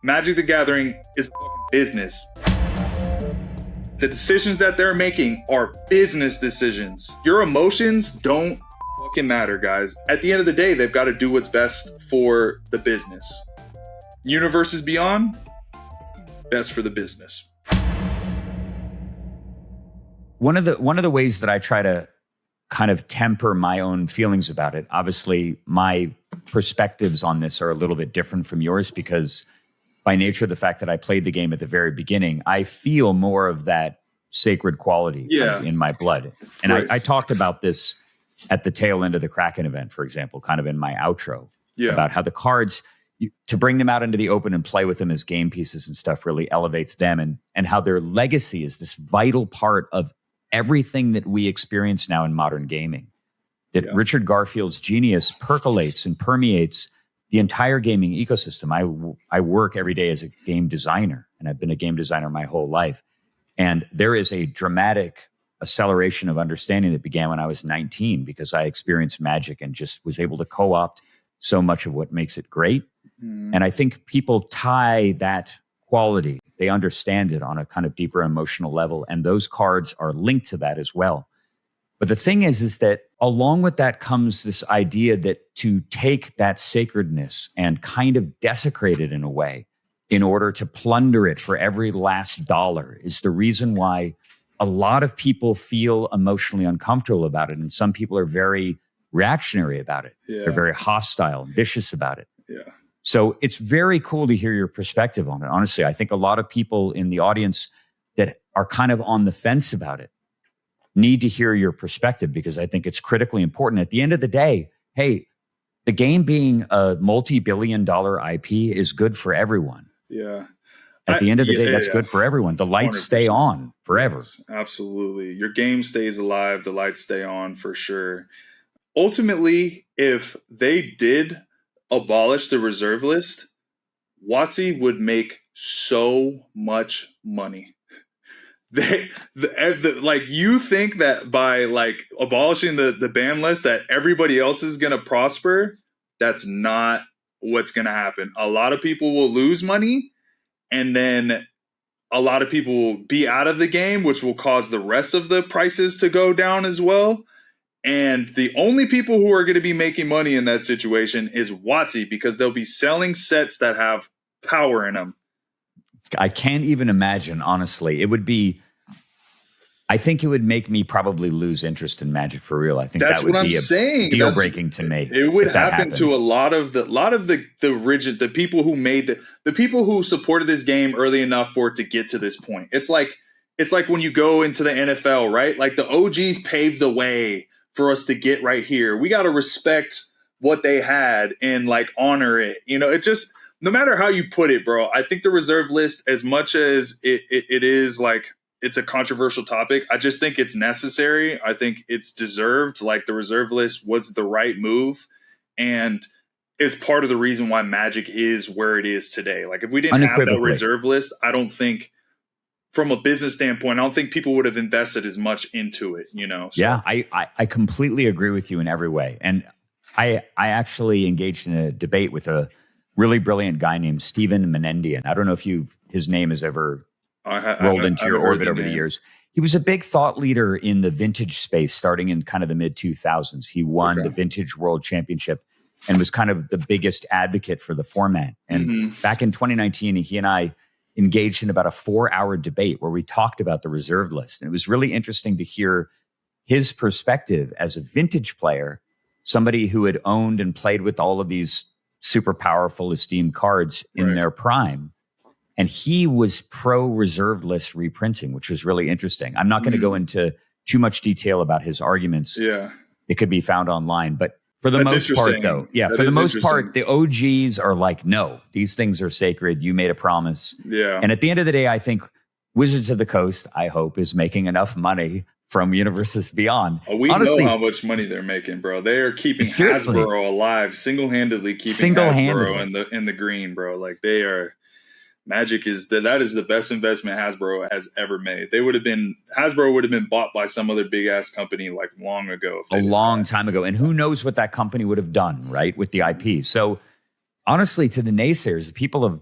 Magic the Gathering is a fucking business. The decisions that they're making are business decisions. Your emotions don't fucking matter, guys. At the end of the day, they've got to do what's best for the business. Universes Beyond, best for the business. One of the ways that I try to kind of temper my own feelings about it, obviously my perspectives on this are a little bit different from yours because by nature of the fact that I played the game at the very beginning, I feel more of that sacred quality in my blood. And right. I talked about this at the tail end of the Kraken event, for example, kind of in my outro, about how the cards, to bring them out into the open and play with them as game pieces and stuff really elevates them, and how their legacy is this vital part of everything that we experience now in modern gaming. That Richard Garfield's genius percolates and permeates the entire gaming ecosystem. I work every day as a game designer, and I've been a game designer my whole life. And there is a dramatic acceleration of understanding that began when I was 19 because I experienced Magic and just was able to co-opt so much of what makes it great. And I think people tie that quality, they understand it on a kind of deeper emotional level, and those cards are linked to that as well. But the thing is that along with that comes this idea that to take that sacredness and kind of desecrate it in a way in order to plunder it for every last dollar is the reason why a lot of people feel emotionally uncomfortable about it. And some people are very reactionary about it. They're very hostile and vicious about it. So it's very cool to hear your perspective on it. Honestly, I think a lot of people in the audience that are kind of on the fence about it need to hear your perspective because I think it's critically important. At the end of the day, hey, the game being a multi-billion-dollar IP is good for everyone. At the end of the day, that's good for everyone. The lights 100%. Stay on forever. Yes, absolutely. Your game stays alive. The lights stay on for sure. Ultimately, if they did abolish the reserve list, WotC would make so much money. Like you think that by like abolishing the ban list that everybody else is going to prosper? That's not what's going to happen. A lot of people will lose money, and then a lot of people will be out of the game, which will cause the rest of the prices to go down as well. And the only people who are going to be making money in that situation is WotC because they'll be selling sets that have power in them. I can't even imagine, honestly. It would be, I think it would make me probably lose interest in Magic for real. I think that's that would what be I'm saying. Deal breaking to me. It would happen to a lot of the rigid, the people who made the people who supported this game early enough for it to get to this point. It's like when you go into the NFL, right? Like the OGs paved the way for us to get right here. We got to respect what they had and like honor it. You know, it just, no matter how you put it, bro, I think the reserve list, as much as it is like, it's a controversial topic, I just think it's necessary. I think it's deserved. Like the reserve list was the right move and is part of the reason why Magic is where it is today. Like if we didn't have that reserve list, I don't think, from a business standpoint, I don't think people would have invested as much into it, you know? So. Yeah, I completely agree with you in every way. And I actually engaged in a debate with a really brilliant guy named Stephen Menendez. I don't know if his name has ever rolled into your orbit over the years. He was a big thought leader in the vintage space starting in kind of the mid-2000s. He won the Vintage World Championship and was kind of the biggest advocate for the format. And back in 2019, he and I engaged in about a 4-hour debate where we talked about the reserve list. And it was really interesting to hear his perspective as a vintage player, somebody who had owned and played with all of these super powerful, esteemed cards in their prime. And he was pro reserve list reprinting, which was really interesting. I'm not going to go into too much detail about his arguments. It could be found online, but for the most part, though, for the most part, the OGs are like, no, these things are sacred. You made a promise. And at the end of the day, I think Wizards of the Coast, I hope, is making enough money from Universes Beyond. Honestly, know how much money they're making, bro. They are keeping Hasbro alive, single-handedly keeping Hasbro in the green, bro. Like they are. Magic is that is the best investment Hasbro has ever made. Hasbro would have been bought by some other big ass company like long ago. A long time ago. And who knows what that company would have done, right? With the IP. So honestly, to the naysayers, the people have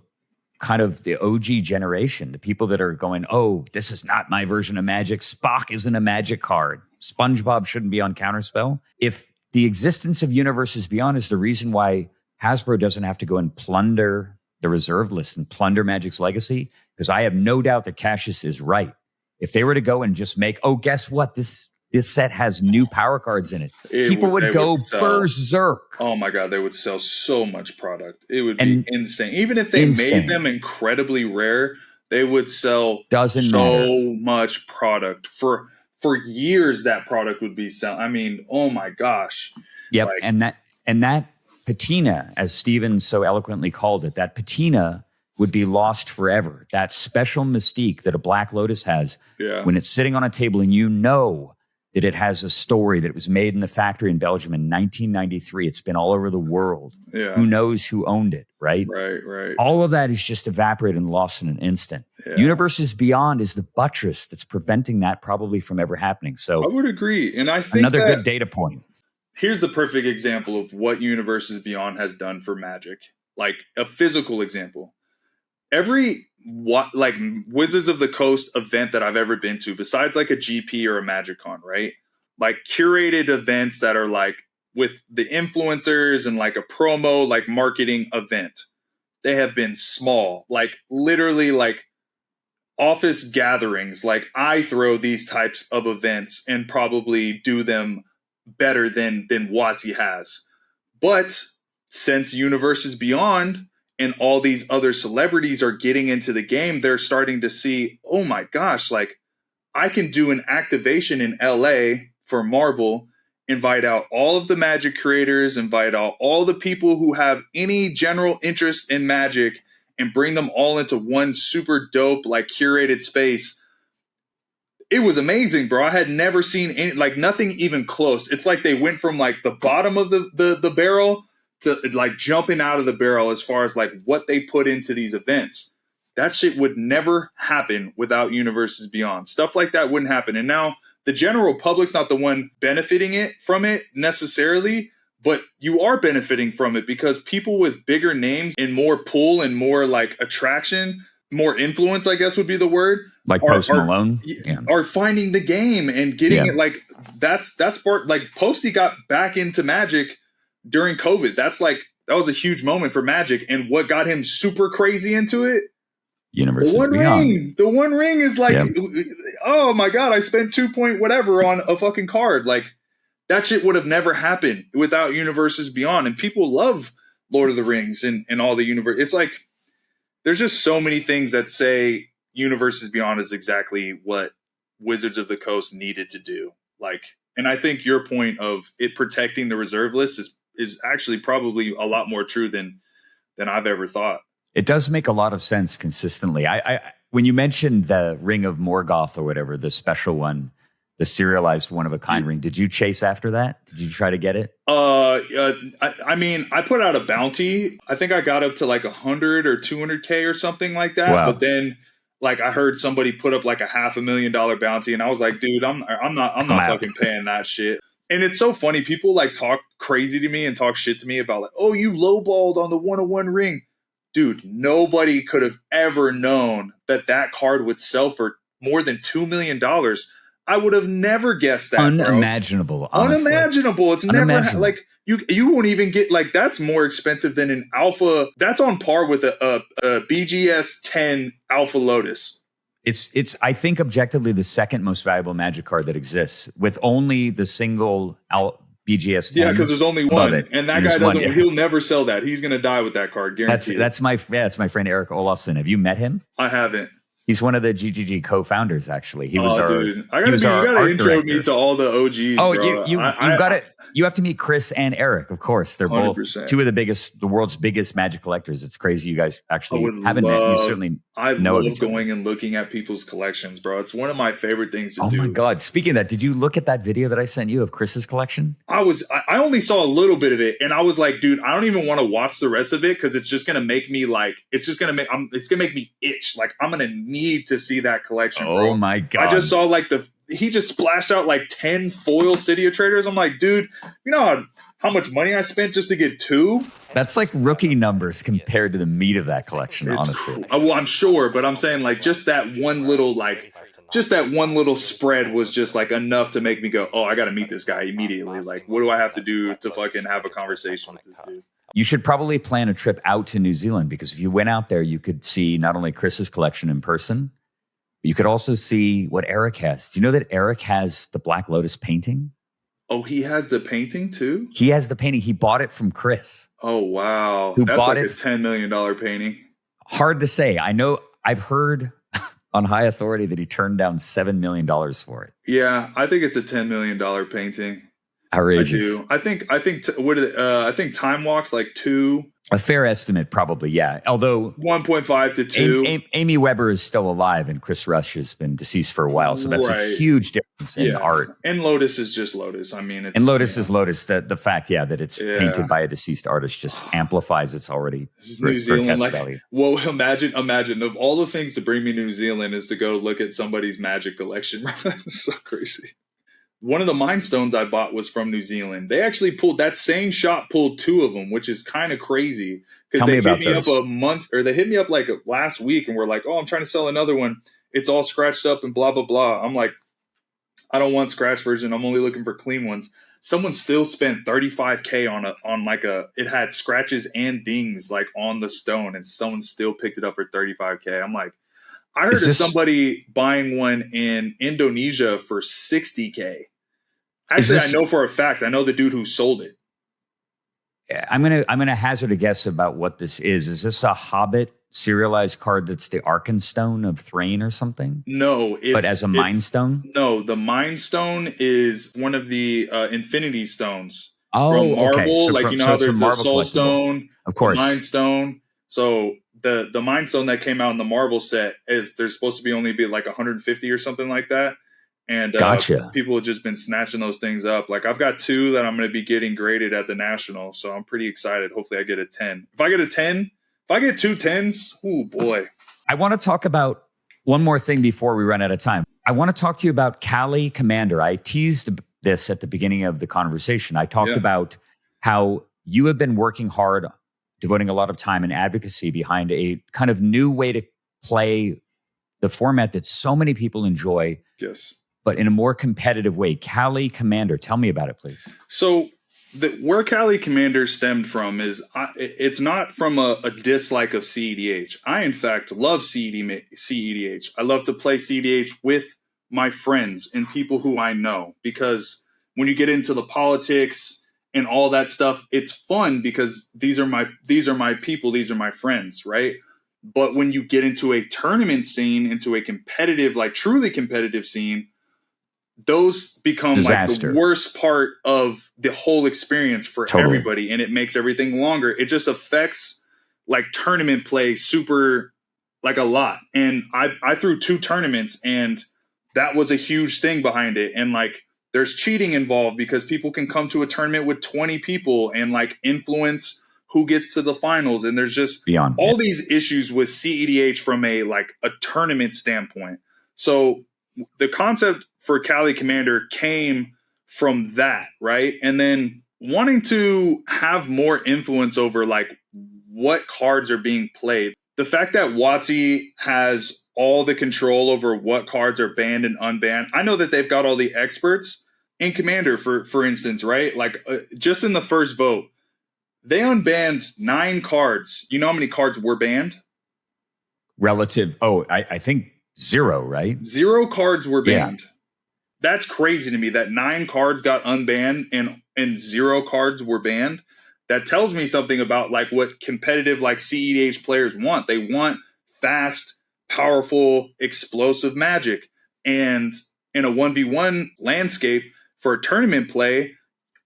kind of the OG generation, the people that are going, oh, this is not my version of Magic. Spock isn't a Magic card. Spongebob shouldn't be on Counterspell. If the existence of Universes Beyond is the reason why Hasbro doesn't have to go and plunder the reserve list and plunder Magic's legacy, because I have no doubt that Cassius is right. If they were to go and just make, oh, guess what? This set has new power cards in it. People would go berserk. Oh my God, they would sell so much product. It would be insane. Even if they made them incredibly rare, they would sell much product. For years, that product would be selling. I mean, oh my gosh. Yep, like, and that patina, as Steven so eloquently called it, that patina would be lost forever. That special mystique that a Black Lotus has when it's sitting on a table and you know that it has a story, that it was made in the factory in Belgium in 1993. It's been all over the world. Yeah. Who knows who owned it, right? Right. All of that is just evaporated and lost in an instant. Yeah. Universes Beyond is the buttress that's preventing that probably from ever happening. So I would agree. And I think another good data point. Here's the perfect example of what Universes Beyond has done for Magic. Like a physical example. Every Wizards of the Coast event that I've ever been to, besides like a GP or a MagicCon, right? Like curated events that are like with the influencers and like a promo, like marketing event. They have been small, like literally like office gatherings. Like I throw these types of events and probably do them better than WotC has. But since Universes Beyond and all these other celebrities are getting into the game, they're starting to see, oh my gosh, like I can do an activation in LA for Marvel, invite out all of the Magic creators, invite out all the people who have any general interest in Magic and bring them all into one super dope, like curated space. It was amazing, bro. I had never seen any, like nothing even close. It's like they went from like the bottom of the barrel to like jumping out of the barrel as far as like what they put into these events. That shit would never happen without Universes Beyond. Stuff like that wouldn't happen. And now the general public's not the one benefiting from it necessarily, but you are benefiting from it because people with bigger names and more pull and more like attraction, more influence, I guess would be the word. Like Post Malone. Are finding the game and getting it. Like that's part, like Posty got back into Magic during COVID. That was a huge moment for Magic. And what got him super crazy into it? Universes Beyond. The One Ring is like, oh my God, I spent 2 point whatever on a fucking card. Like that shit would have never happened without Universes Beyond. And people love Lord of the Rings and all the universe. It's like, there's just so many things that say Universes Beyond is exactly what Wizards of the Coast needed to do. Like, and I think your point of it protecting the reserve list is actually probably a lot more true than I've ever thought. It does make a lot of sense consistently. I when you mentioned the Ring of Morgoth or whatever, the special one, the serialized one of a kind ring, did you chase after that? Did you try to get it? I mean, I put out a bounty. I think I got up to like 100 or 200K or something like that. Wow. But then like I heard somebody put up like a $500,000 bounty, and I was like, dude, I'm not fucking paying that shit. And it's so funny. People like talk crazy to me and talk shit to me about like, oh, you lowballed on the 101 ring. Dude, nobody could have ever known that card would sell for more than $2 million. I would have never guessed that. Unimaginable. Honestly. Unimaginable. It's never like you won't even get like that's more expensive than an alpha. That's on par with a BGS 10 Alpha Lotus. It's I think objectively the second most valuable Magic card that exists, with only the single BGS 10. Yeah, because there's only one, and that guy doesn't. He'll never sell that. He's gonna die with that card, guaranteed. That's my friend Eric Olofsson. Have you met him? I haven't. He's one of the GGG co-founders. Actually, he was dude. You gotta intro me to all the OGs. Oh, bro. you got it. You have to meet Chris and Eric, of course. They're 100%. Both two of the world's biggest Magic collectors. It's crazy you guys actually haven't met. You certainly know love going and looking at people's collections, bro. It's one of my favorite things to do. Oh my God. Speaking of that, did you look at that video that I sent you of Chris's collection? I only saw a little bit of it, and I was like, dude, I don't even want to watch the rest of it because it's just gonna make me like, it's gonna make me itch. Like I'm gonna need to see that collection. Oh bro. My God. I just saw like he just splashed out like 10 foil City of Traders. I'm like, dude, you know how much money I spent just to get 2. That's like rookie numbers compared to the meat of that collection, honestly. Well, I'm sure, but I'm saying like just that one little spread was just like enough to make me go, oh, I got to meet this guy immediately. Like, what do I have to do to fucking have a conversation with this dude? You should probably plan a trip out to New Zealand, because if you went out there, you could see not only Chris's collection in person, but you could also see what Eric has. Do you know that Eric has the Black Lotus painting? Oh, he has the painting too? He has the painting. He bought it from Chris. Oh, wow. Who That's bought like it? a $10 million painting. Hard to say. I know I've heard on high authority that he turned down $7 million for it. Yeah, I think it's a $10 million painting. Outrageous. I do. I think Time Walk's like 2. A fair estimate, probably, yeah. Although 1.5 to 2. Amy Weber is still alive, and Chris Rush has been deceased for a while, so that's a huge difference in art. And Lotus is just Lotus. I mean, it's, and Lotus is Lotus. The fact, that it's painted by a deceased artist just amplifies its already New Zealand value. Well, imagine of all the things to bring me to New Zealand is to go look at somebody's Magic collection. It's so crazy. One of the Mind Stones I bought was from New Zealand. They actually pulled that same shop, pulled 2 of them, which is kind of crazy, because they hit me up they hit me up like last week and were like, "Oh, I'm trying to sell another one. It's all scratched up and blah blah blah." I'm like, I don't want scratch version. I'm only looking for clean ones. Someone still spent $35K on it had scratches and dings like on the stone, and someone still picked it up for $35K. I'm like, I heard of somebody buying one in Indonesia for $60K. Actually, I know for a fact. I know the dude who sold it. I'm gonna hazard a guess about what this is. Is this a Hobbit serialized card that's the Arkenstone of Thrain or something? No, but as a Mind Stone? No, the Mind Stone is one of the Infinity Stones. Oh, from Marvel. Okay. How there's the Soul Stone, of course, Mind Stone. So the Mind Stone that came out in the Marvel set there's supposed to be only like 150 or something like that. And gotcha. People have just been snatching those things up. Like, I've got 2 that I'm going to be getting graded at the National, so I'm pretty excited. Hopefully I get a 10. If I get 2 10s, oh boy. I want to talk about one more thing before we run out of time. I want to talk to you about Cali Commander. I teased this at the beginning of the conversation. I talked about how you have been working hard, devoting a lot of time and advocacy behind a kind of new way to play the format that so many people enjoy. Yes. But in a more competitive way. Cali Commander, tell me about it, please. So where Cali Commander stemmed from is it's not from a dislike of CEDH. I, in fact, love CEDH. I love to play CEDH with my friends and people who I know, because when you get into the politics and all that stuff, it's fun because these are my people, these are my friends, right? But when you get into a tournament scene, into a competitive, like truly competitive scene, those become disaster. Like the worst part of the whole experience for everybody, and it makes everything longer. It just affects like tournament play super like a lot. And I threw 2 tournaments, and that was a huge thing behind it. And like there's cheating involved because people can come to a tournament with 20 people and like influence who gets to the finals. And there's just all these issues with CEDH from a tournament standpoint. So the concept for Cali Commander came from that, right? And then wanting to have more influence over like what cards are being played. The fact that WotC has all the control over what cards are banned and unbanned. I know that they've got all the experts in Commander, for instance, right? Like just in the first vote, they unbanned 9 cards. You know how many cards were banned? Relative. Oh, I think 0, right? 0 cards were banned. Yeah. That's crazy to me that 9 cards got unbanned and 0 cards were banned. That tells me something about like what competitive like CEDH players want. They want fast, powerful, explosive Magic. And in a 1v1 landscape for tournament play,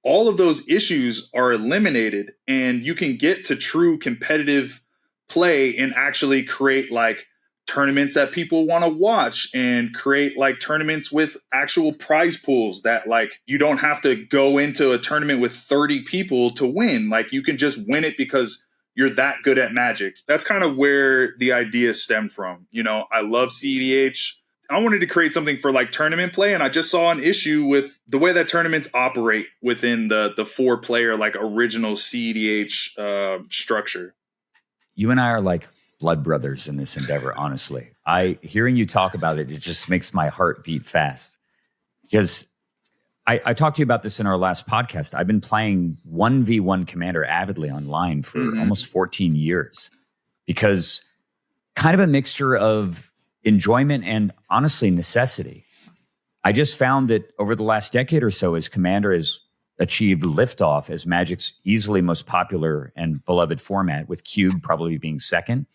all of those issues are eliminated, and you can get to true competitive play and actually create like tournaments that people want to watch and create like tournaments with actual prize pools that like you don't have to go into a tournament with 30 people to win. Like you can just win it because you're that good at Magic. That's kind of where the idea stemmed from. You know, I love CEDH. to create something for like tournament play, and I just saw an issue with the way that tournaments operate within the 4-player like original CEDH structure. You and I are like blood brothers in this endeavor, honestly. Hearing you talk about it, it just makes my heart beat fast. Because I talked to you about this in our last podcast. I've been playing 1v1 Commander avidly online for almost 14 years. Because kind of a mixture of enjoyment and honestly necessity. I just found that over the last decade or so, as Commander has achieved liftoff as Magic's easily most popular and beloved format, with Cube probably being second,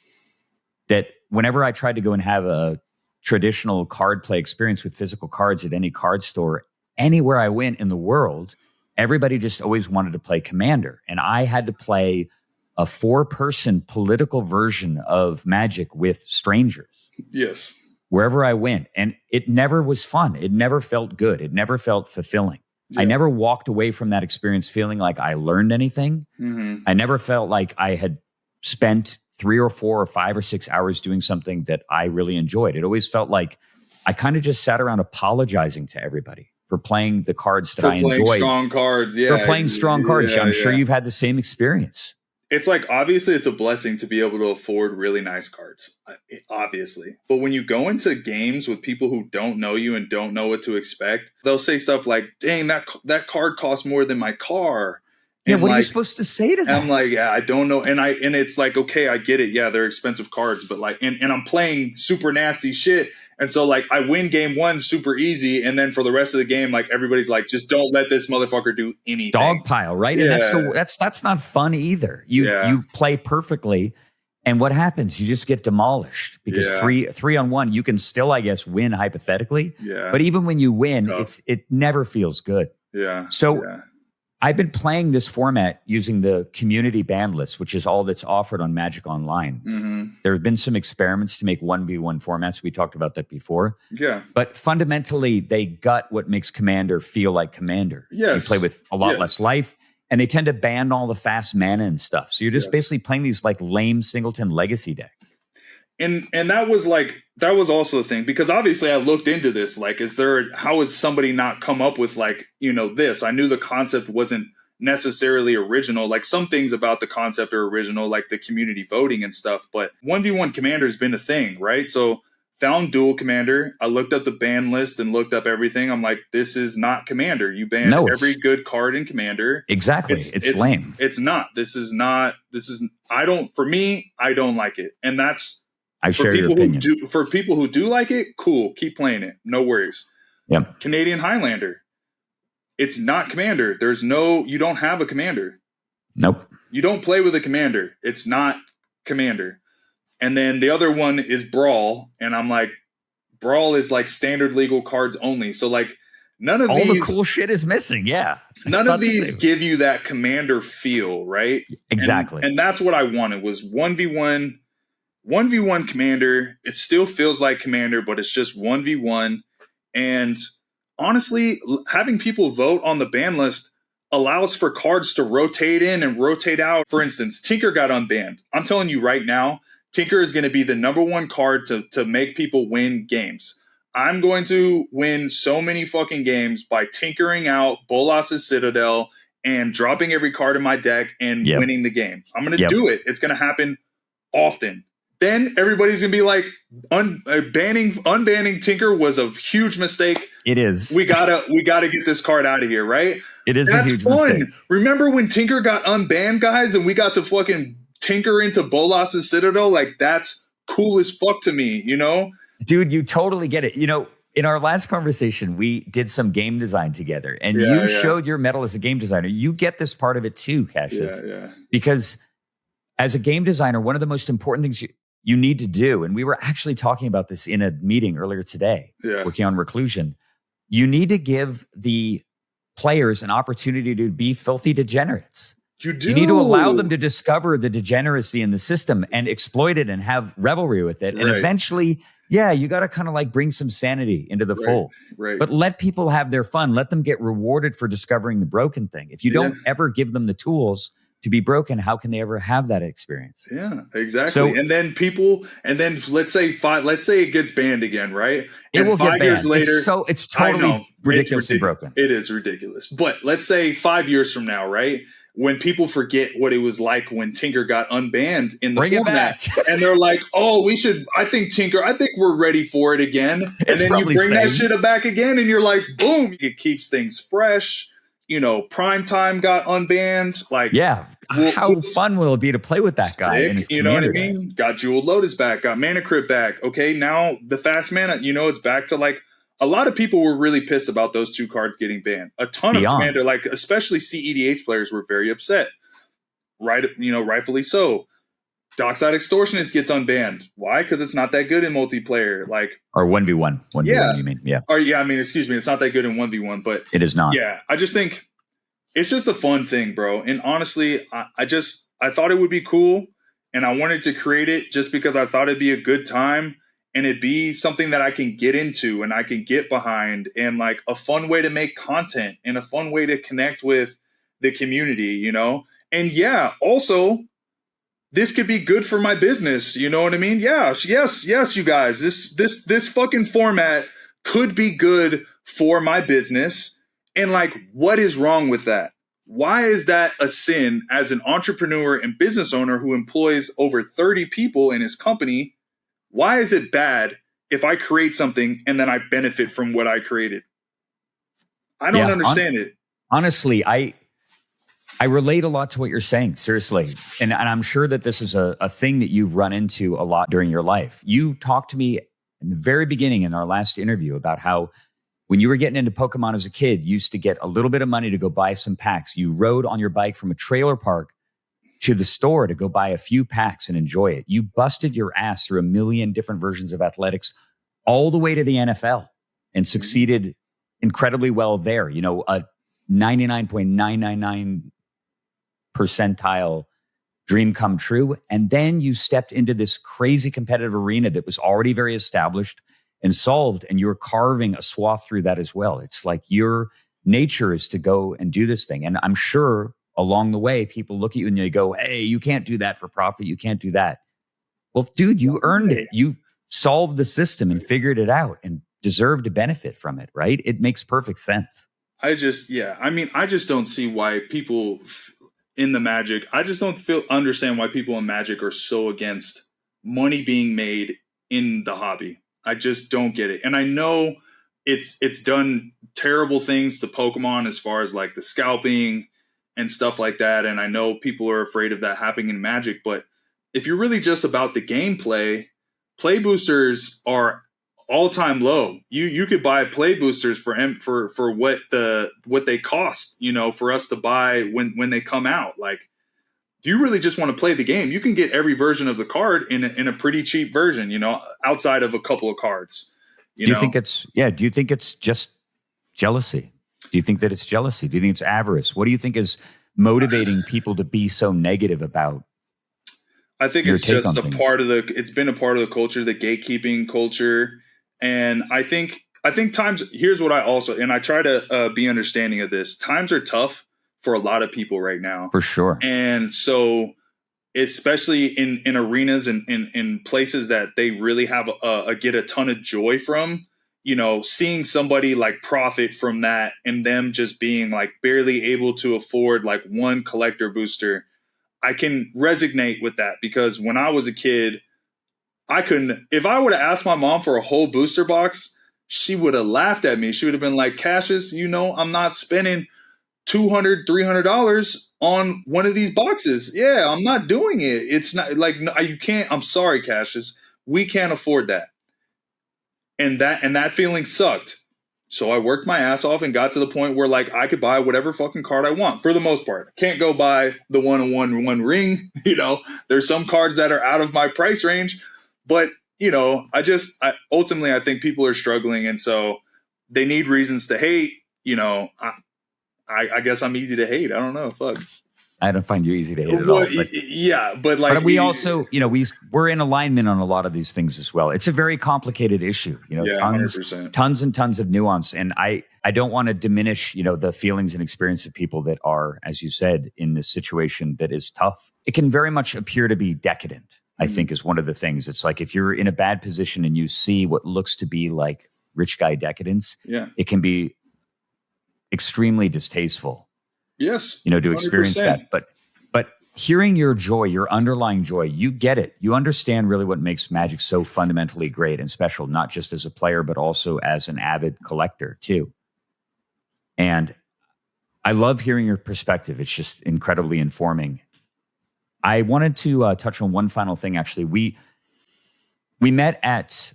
that whenever I tried to go and have a traditional card play experience with physical cards at any card store, anywhere I went in the world, everybody just always wanted to play Commander. And I had to play a 4-person political version of Magic with strangers. Yes. Wherever I went. And it never was fun. It never felt good. It never felt fulfilling. Yeah. I never walked away from that experience feeling like I learned anything. I never felt like I had spent 3 or 4 or 5 or 6 hours doing something that I really enjoyed. It always felt like I kind of just sat around apologizing to everybody for playing the cards that I enjoyed. Strong cards, yeah. For playing strong cards. I'm sure you've had the same experience. It's like, obviously, it's a blessing to be able to afford really nice cards, obviously. But when you go into games with people who don't know you and don't know what to expect, they'll say stuff like, dang, that card costs more than my car. Yeah, what are you supposed to say to that? I'm like, yeah, I don't know. And it's like, okay, I get it. Yeah, they're expensive cards. But like, and I'm playing super nasty shit. And so, like, I win game 1 super easy, and then for the rest of the game, like, everybody's like, just don't let this motherfucker do anything. Dogpile, right? Yeah. And that's not fun either. You play perfectly, and what happens? You just get demolished because 3-on-1, you can still, I guess, win hypothetically. Yeah. But even when you win, it never feels good. Yeah. So I've been playing this format using the community ban list, which is all that's offered on Magic Online. There have been some experiments to make 1v1 formats. We talked about that before. Yeah. But fundamentally, they gut what makes Commander feel like Commander. Yes. You play with a lot less life, and they tend to ban all the fast mana and stuff. So you're just basically playing these like lame singleton legacy decks. And that was also the thing, because obviously I looked into this, like, how has somebody not come up with, like, this? I knew the concept wasn't necessarily original. Like, some things about the concept are original, like the community voting and stuff, but 1v1 Commander has been a thing, right? So found Dual Commander. I looked up the ban list and looked up everything. I'm like, this is not Commander. You banned every good card in Commander. Exactly. It's lame. It's not. For me, I don't like it. And that's, I share your opinion. For people who do like it, cool. Keep playing it. No worries. Yep. Canadian Highlander. It's not Commander. You don't have a Commander. Nope. You don't play with a Commander. It's not Commander. And then the other one is Brawl. And I'm like, Brawl is like standard legal cards only. So like none of all these. The cool shit is missing. Yeah. None of these give you that Commander feel, right? Exactly. And that's what I wanted was 1v1 Commander. It still feels like Commander, but it's just 1v1. And honestly, having people vote on the ban list allows for cards to rotate in and rotate out. For instance, Tinker got unbanned. I'm telling you right now, Tinker is going to be the #1 card to make people win games. I'm going to win so many fucking games by tinkering out Bolas's Citadel and dropping every card in my deck and winning the game. I'm going to do it. It's going to happen often. Then everybody's gonna be like, unbanning Tinker was a huge mistake. It is. We gotta get this card out of here, right? It is a huge mistake. Remember when Tinker got unbanned, guys, and we got to fucking tinker into Bolas's Citadel? Like, that's cool as fuck to me, Dude, you totally get it. In our last conversation, we did some game design together, and you showed your mettle as a game designer. You get this part of it too, Cassius. Yeah. Because as a game designer, one of the most important things you need to do, and we were actually talking about this in a meeting earlier today, working on Reclusion, you need to give the players an opportunity to be filthy degenerates. You do. You need to allow them to discover the degeneracy in the system and exploit it and have revelry with it. And eventually, you got to kind of like bring some sanity into the fold. Right. But let people have their fun. Let them get rewarded for discovering the broken thing. If you don't ever give them the tools, to be broken, how can they ever have that experience? Yeah, exactly. So, and then let's say it gets banned again, right? It and will 5 get years banned. later, It's totally ridiculously broken. It is ridiculous. But let's say 5 years from now, right? When people forget what it was like when Tinker got unbanned in the format, and they're like, "Oh, I think we're ready for it again." And then you bring that shit back again, and you're like, "Boom!" It keeps things fresh. Primetime got unbanned. Like, yeah, how fun will it be to play with that guy? In his you know what I mean? Got Jeweled Lotus back, got Mana Crypt back. Okay, now the fast mana, it's back to like a lot of people were really pissed about those 2 cards getting banned. A ton of Commander, like especially CEDH players, were very upset. Right, rightfully so. Dockside Extortionist gets unbanned. Why? Because it's not that good in multiplayer. Like, or 1v1. 1v1, you mean? Yeah. Or yeah, I mean, excuse me, it's not that good in 1v1, but it is not. Yeah, I just think it's just a fun thing, bro. And honestly, I thought it would be cool, and I wanted to create it just because I thought it'd be a good time, and it'd be something that I can get into and I can get behind, and like a fun way to make content and a fun way to connect with the community, And yeah, also, this could be good for my business. You know what I mean? Yeah, yes, you guys. This fucking format could be good for my business. And like, what is wrong with that? Why is that a sin as an entrepreneur and business owner who employs over 30 people in his company? Why is it bad if I create something and then I benefit from what I created? I don't understand it. Honestly, I relate a lot to what you're saying, seriously. And I'm sure that this is a thing that you've run into a lot during your life. You talked to me in the very beginning in our last interview about how when you were getting into Pokemon as a kid, you used to get a little bit of money to go buy some packs. You rode on your bike from a trailer park to the store to go buy a few packs and enjoy it. You busted your ass through a million different versions of athletics all the way to the NFL and succeeded incredibly well there. A 99.999 percentile dream come true. And then you stepped into this crazy competitive arena that was already very established and solved, and you're carving a swath through that as well. It's like your nature is to go and do this thing. And I'm sure along the way, people look at you and they go, "Hey, you can't do that for profit. You can't do that." Well, dude, you earned it. You solved the system and figured it out and deserve to benefit from it, right? It makes perfect sense. I just don't see why people in the Magic, I just don't understand why people in Magic are so against money being made in the hobby. I just don't get it. And I know it's done terrible things to Pokemon as far as like the scalping and stuff like that. And I know people are afraid of that happening in Magic, but if you're really just about the gameplay, play boosters are all-time low. You could buy play boosters for what they cost, for us to buy when they come out. Like, do you really just want to play the game? You can get every version of the card in a pretty cheap version, outside of a couple of cards. Do you think it's just jealousy? Do you think that it's jealousy? Do you think it's avarice? What do you think is motivating people to be so negative about? I think it's just it's been a part of the culture, the gatekeeping culture. And I think times, here's what I try to be understanding of this. Times are tough for a lot of people right now. For sure. And so, especially in arenas and in places that they really have get a ton of joy from, seeing somebody like profit from that and them just being like barely able to afford like one collector booster. I can resonate with that because when I was a kid, I couldn't. If I would have asked my mom for a whole booster box, she would have laughed at me. She would have been like, "Cassius, I'm not spending $200, $300 on one of these boxes. Yeah, I'm not doing it. It's not like you can't. I'm sorry, Cassius. We can't afford that." And that feeling sucked. So I worked my ass off and got to the point where like I could buy whatever fucking card I want for the most part. Can't go buy the 1-on-1 ring. There's some cards that are out of my price range. But, I ultimately think people are struggling. And so they need reasons to hate. I guess I'm easy to hate. I don't know. Fuck. I don't find you easy to hate at Well, all. But, yeah, but like but we also, we're in alignment on a lot of these things as well. It's a very complicated issue, yeah, tons 100%. tons and tons of nuance. And I don't want to diminish, the feelings and experience of people that are, as you said, in this situation that is tough. It can very much appear to be decadent, I think, is one of the things. It's like if you're in a bad position and you see what looks to be like rich guy decadence, it can be extremely distasteful. Yes. To experience 100%. that. But hearing your joy, your underlying joy, you get it. You understand really what makes Magic so fundamentally great and special, not just as a player, but also as an avid collector too. And I love hearing your perspective. It's just incredibly informing. I wanted to touch on one final thing. Actually, we met at.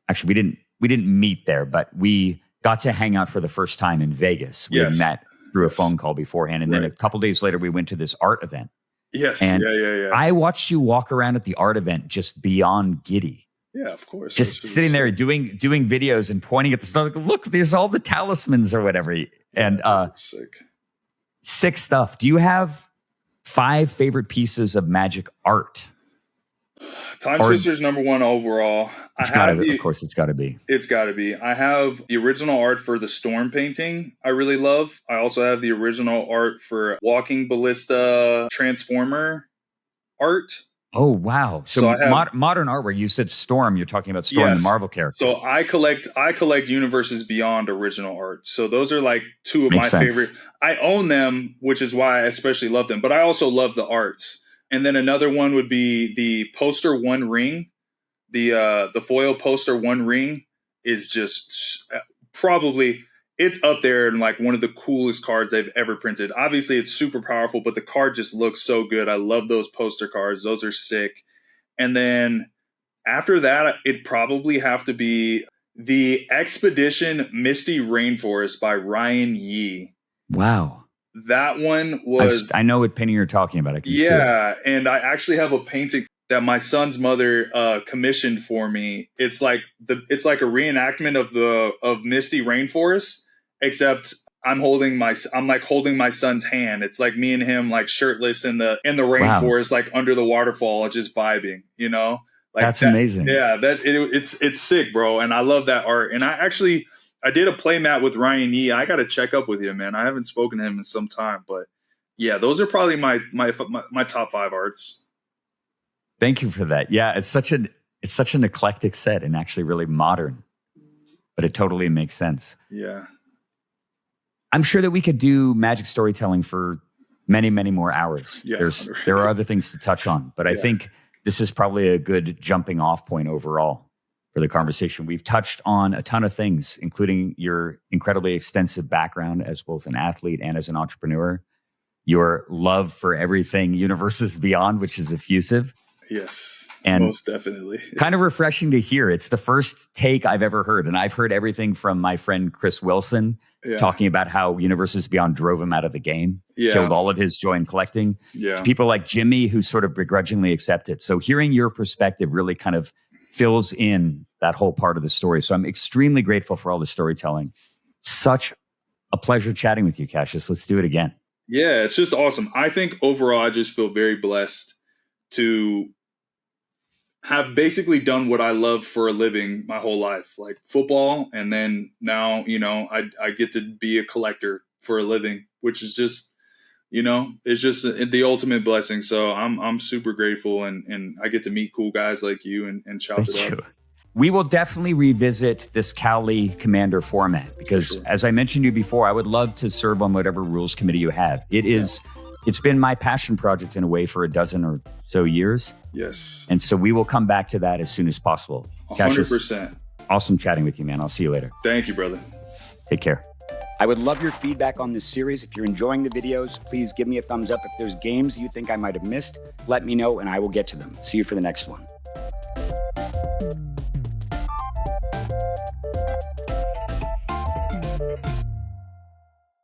Actually, we didn't meet there, but we got to hang out for the first time in Vegas. We had met through a phone call beforehand, and then a couple days later, we went to this art event. Yes, and yeah. I watched you walk around at the art event, just beyond giddy. Yeah, of course. Just sitting there doing videos and pointing at the stuff. Like, look, there's all the talismans or whatever. And sick stuff. Do you have 5 favorite pieces of Magic art? Time Twister's number 1 overall. Of course, it's got to be. It's got to be. I have the original art for the Storm painting. I really love. I also have the original art for Walking Ballista Transformer art. Oh, wow. So I have, modern art where you said Storm, you're talking about Storm, the Marvel character. So I collect Universes Beyond original art. So those are like 2 of my favorite. I own them, which is why I especially love them. But I also love the arts. And then another one would be the poster One Ring. The foil poster One Ring is just probably, it's up there and like one of the coolest cards they've ever printed. Obviously, it's super powerful, but the card just looks so good. I love those poster cards. Those are sick. And then after that, it'd probably have to be the Expedition Misty Rainforest by Ryan Yee. Wow. That one was... I know what painting you're talking about. I can see it. And I actually have a painting that my son's mother commissioned for me. It's like a reenactment of Misty Rainforest, except I'm holding my son's hand. It's like me and him like shirtless in the rainforest, like under the waterfall, just vibing. Like that's amazing. Yeah, it's sick, bro. And I love that art. And I did a play mat with Ryan Yee. I got to check up with you, man. I haven't spoken to him in some time, but yeah, those are probably my top 5 arts. Thank you for that. Yeah, it's such an eclectic set and actually really modern, but it totally makes sense. Yeah. I'm sure that we could do Magic storytelling for many, many more hours. Yeah, there are other things to touch on, but I think this is probably a good jumping off point overall for the conversation. We've touched on a ton of things, including your incredibly extensive background as both an athlete and as an entrepreneur, your love for everything Universes Beyond, which is effusive. Yes, and most definitely. Kind of refreshing to hear. It's the first take I've ever heard. And I've heard everything from my friend Chris Wilson talking about how Universes Beyond drove him out of the game, killed all of his joy in collecting. Yeah. To people like Jimmy who sort of begrudgingly accept it. So hearing your perspective really kind of fills in that whole part of the story. So I'm extremely grateful for all the storytelling. Such a pleasure chatting with you, Cassius. Let's do it again. Yeah, it's just awesome. I think overall, I just feel very blessed to have basically done what I love for a living my whole life, like football. And then now, I get to be a collector for a living, which is just, it's just the ultimate blessing. So I'm super grateful and I get to meet cool guys like you and chop it up. We will definitely revisit this Cali Commander format because as I mentioned to you before, I would love to serve on whatever rules committee you have. It's been my passion project in a way for a dozen or so years. Yes. And so we will come back to that as soon as possible. 100%. Awesome chatting with you, man. I'll see you later. Thank you, brother. Take care. I would love your feedback on this series. If you're enjoying the videos, please give me a thumbs up. If there's games you think I might have missed, let me know and I will get to them. See you for the next one.